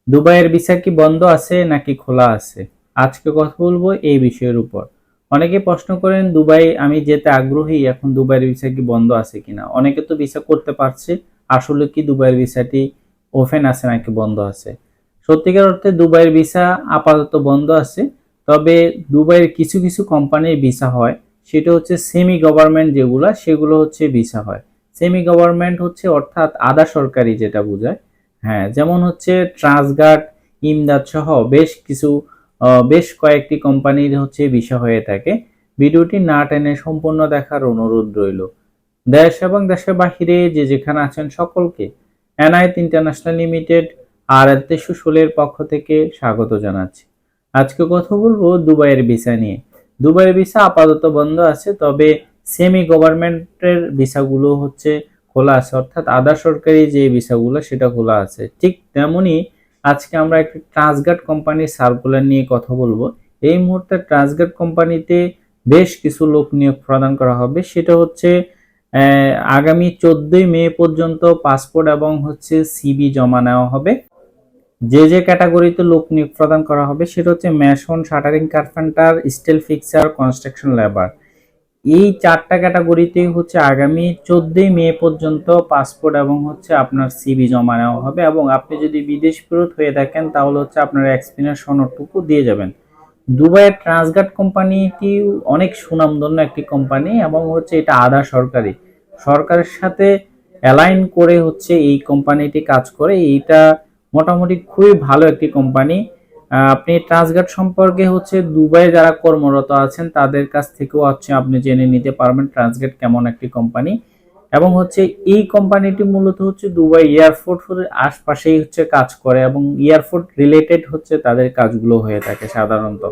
দুবাইয়ের ভিসা কি বন্ধ আছে নাকি খোলা আছে? আজকে কথা বলবো এই বিষয়ের উপর। অনেকে প্রশ্ন করেন দুবাই আমি যেতে আগ্রহী, এখন দুবাইয়ের ভিসা কি বন্ধ আছে কিনা? অনেকে তো ভিসা করতে পারছে, আসলে কি দুবাইয়ের ভিসাটি ওপেন আছে নাকি বন্ধ আছে? সত্যিকার অর্থে দুবাইয়ের ভিসা আপাতত বন্ধ আছে, তবে দুবাইয়ের কিছু কিছু কোম্পানির ভিসা হয়, সেটা হচ্ছে সেমি গভর্নমেন্ট যেগুলো, সেগুলো হচ্ছে ভিসা হয়। সেমি গভর্নমেন্ট হচ্ছে অর্থাৎ আধা সরকারি, যেটা বোঝায়। হ্যাঁ, যেমন হচ্ছে ট্রান্সগার্ড, ইমদাদ সহ বেশ কয়েকটি কোম্পানির হচ্ছে ভিসা হয়ে থাকে। ভিডিওটি না টেনে সম্পূর্ণ দেখার অনুরোধ রইল। দেশ এবং দেশের বাহিরে যে যেখানে আছেন সকলকে এনায়েত ইন্টারন্যাশনাল লিমিটেড আর এল 316 পক্ষ থেকে স্বাগত জানাচ্ছি। আজকে কথা বলবো দুবাইয়ের ভিসা নিয়ে। দুবাইয়ের ভিসা আপাতত বন্ধ আছে, তবে সেমি গভর্নমেন্টের ভিসাগুলো হচ্ছে খোলা আছে, অর্থাৎ আধা সরকারি যে ভিসাগুলো সেটা খোলা আছে। ঠিক তেমনি আজকে আমরা একটি ট্রান্সগার্ড কোম্পানির সার্কুলার নিয়ে কথা বলবো। এই মুহূর্তে ট্রান্সগার্ড কোম্পানিতে বেশ কিছু লোক নিয়োগ প্রদান করা হবে, সেটা হচ্ছে আগামী 14ই মে পর্যন্ত পাসপোর্ট এবং হচ্ছে সিভি জমা নেওয়া হবে। যে যে ক্যাটাগরিতে লোক নিয়োগ প্রদান করা হবে সেটা হচ্ছে mason, shuttering, carpenter, still fixer, construction labour. এই চারটা ক্যাটাগরিতে হচ্ছে আগামী 14ই মে পর্যন্ত পাসপোর্ট এবং হচ্ছে আপনার সিভি জমা নেওয়া হবে, এবং আপনি যদি বিদেশ ফেরত হয়ে থাকেন তাহলে হচ্ছে আপনার এক্সপিরিয়েন্স সনদটুকু দিয়ে যাবেন। দুবাইয়ের ট্রান্সগার্ড কোম্পানিটি অনেক সুনামধন্য একটি কোম্পানি, এবং হচ্ছে এটা আধা সরকারি, সরকারের সাথে অ্যালাইন করে হচ্ছে এই কোম্পানিটি কাজ করে। এইটা মোটামুটি খুবই ভালো একটি কোম্পানি। আপনি ট্রান্সগার্ড সম্পর্কে হচ্ছে দুবাইয়ে যারা কর্মরত আছেন তাদের কাছ থেকেও হচ্ছে আপনি জেনে নিতে পারবেন ট্রান্সগার্ড কেমন একটি কোম্পানি। এবং হচ্ছে এই কোম্পানিটি মূলত হচ্ছে দুবাই এয়ারপোর্টের আশপাশেই হচ্ছে কাজ করে, এবং এয়ারপোর্ট রিলেটেড হচ্ছে তাদের কাজগুলো হয়ে থাকে সাধারণত।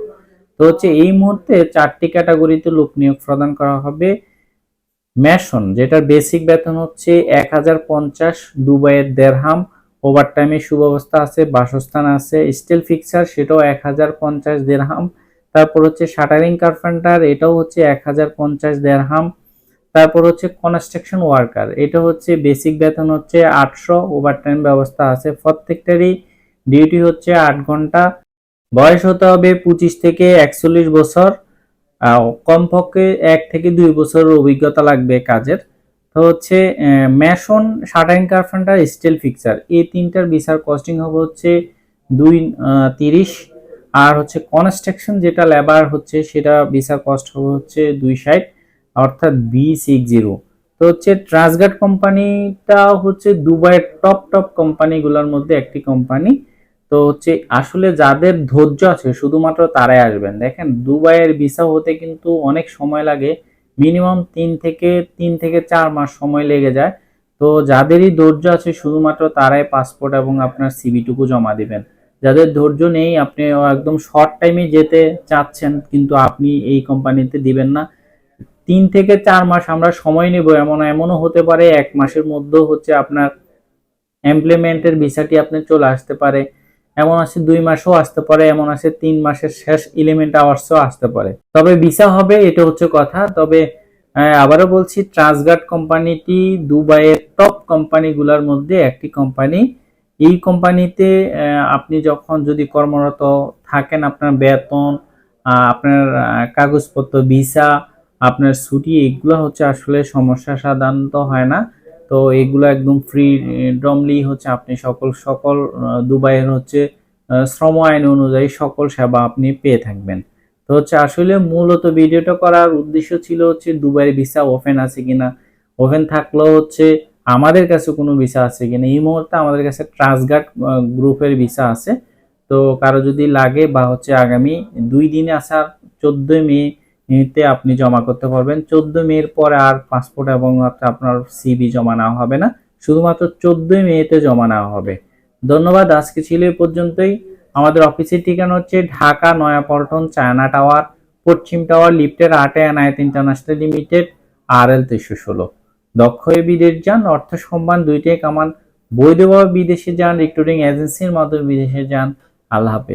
তো হচ্ছে এই মুহূর্তে চারটি ক্যাটাগরিতে লোক নিয়োগ প্রদান করা হবে। মেশন, যেটার বেসিক বেতন হচ্ছে 1050 দুবাইয়ের দেরহাম, ওভারটাইমের সুব্যবস্থা আছে, বাসস্থান আছে। স্টিল ফিক্সার, সেটাও 1050 দেরহাম। তারপর হচ্ছে শাটারিং কার্পেন্টার, এটাও হচ্ছে 1050 দেরহাম। তারপর হচ্ছে কনস্ট্রাকশন ওয়ার্কার, এটা হচ্ছে বেসিক বেতন হচ্ছে 800, ওভারটাইম ব্যবস্থা আছে। প্রত্যেকটারই ডিউটি হচ্ছে 8 ঘন্টা। বয়স হতে হবে 25 থেকে 41 বছর। কমপক্ষে 1 থেকে 2 বছরের অভিজ্ঞতা লাগবে কাজের। তো হচ্ছে mason, shuttering carpenter, still fixer, এই তিনটার ভিসার কস্টিং হবে হচ্ছে 230। আর হচ্ছে কনস্ট্রাকশন যেটা লেবার হচ্ছে সেটা ভিসার কস্ট হবে হচ্ছে 260, অর্থাৎ B60। তো হচ্ছে ট্রান্সগার্ড কোম্পানিটা হচ্ছে দুবাইয়ের টপ টপ কোম্পানিগুলোর মধ্যে একটি কোম্পানি। তো হচ্ছে আসলে যাদের ধৈর্য আছে শুধুমাত্র তারাই আসবেন। দেখেন দুবাইয়ের ভিসা হতে কিন্তু অনেক সময় লাগে, মিনিমাম 3 থেকে 4 মাস সময় লেগে যায়। তো যাদেরই ধৈর্য আছে শুধুমাত্র তারাই পাসপোর্ট এবং আপনার সিভিটুকু জমা দিবেন। যাদের ধৈর্য নেই, আপনি একদম শর্ট টাইমে যেতে চাচ্ছেন কিন্তু আপনি এই কোম্পানিতে দিবেন না, 3 থেকে 4 মাস আমরা সময় নেব, এমনও হতে পারে 1 মাসের মধ্যেও হচ্ছে আপনার এমপ্লয়মেন্টের ভিসাটি আপনার চলে আসতে পারে। এমন আছে 2 মাসও আসতে পারে, এমন আছে 3 মাসের শেষ এলিমেন্ট আওয়ার্সও আসতে পারে, তবে ভিসা হবে, এটা হচ্ছে কথা। তবে আবারও বলছি, ট্রান্সগার্ড কোম্পানিটি দুবাইয়ের টপ কোম্পানিগুলোর মধ্যে একটি কোম্পানি। এই কোম্পানিতে আপনি যখন যদি কর্মরত থাকেন, আপনার বেতন, আপনার কাগজপত্র, ভিসা, আপনার ছুটি, এগুলো হচ্ছে আসলে সমস্যা সাধারণত হয় না। তো এগুলো একদম ফ্রিডমলি হচ্ছে আপনি সকল দুবাইয়ের হচ্ছে শ্রম আইন অনুযায়ী সকল সেবা আপনি পেয়ে থাকবেন। তো হচ্ছে আসলে মূলত ভিডিওটা করার উদ্দেশ্য ছিল হচ্ছে দুবাইয়ের ভিসা ওপেন আছে কিনা, ওপেন থাকলেও হচ্ছে আমাদের কাছে কোনো ভিসা আছে কিনা। এই মুহূর্তে আমাদের কাছে ট্রান্সগার্ড গ্রুপের ভিসা আছে। তো কারো যদি লাগে বা হচ্ছে আগামী 2 দিনে আসার 14 মে তে আপনি জমা করতে পারবেন। 14 মের পরে আর পাসপোর্ট এবং আপনার সিভি জমা নেওয়া হবে না, শুধুমাত্র 14 মেতে জমা নেওয়া হবে। ধন্যবাদ, আজকে ছিল এই পর্যন্তই। আমাদের অফিসের ঠিকানা হচ্ছে ঢাকা নয়াপল্টন, চায়না টাওয়ার, পশ্চিম টাওয়ার, লিফটের 8-এ এনায়েত ইন্টারন্যাশনাল লিমিটেড, RL 316। দক্ষ হয়ে বিদেশ যান, অর্থ সম্মান দুইটাই কামান। বৈধভাবে বিদেশে যান, রিক্রুটিং এজেন্সির মাধ্যমে বিদেশে যান। আল্লাহ হাফেজ।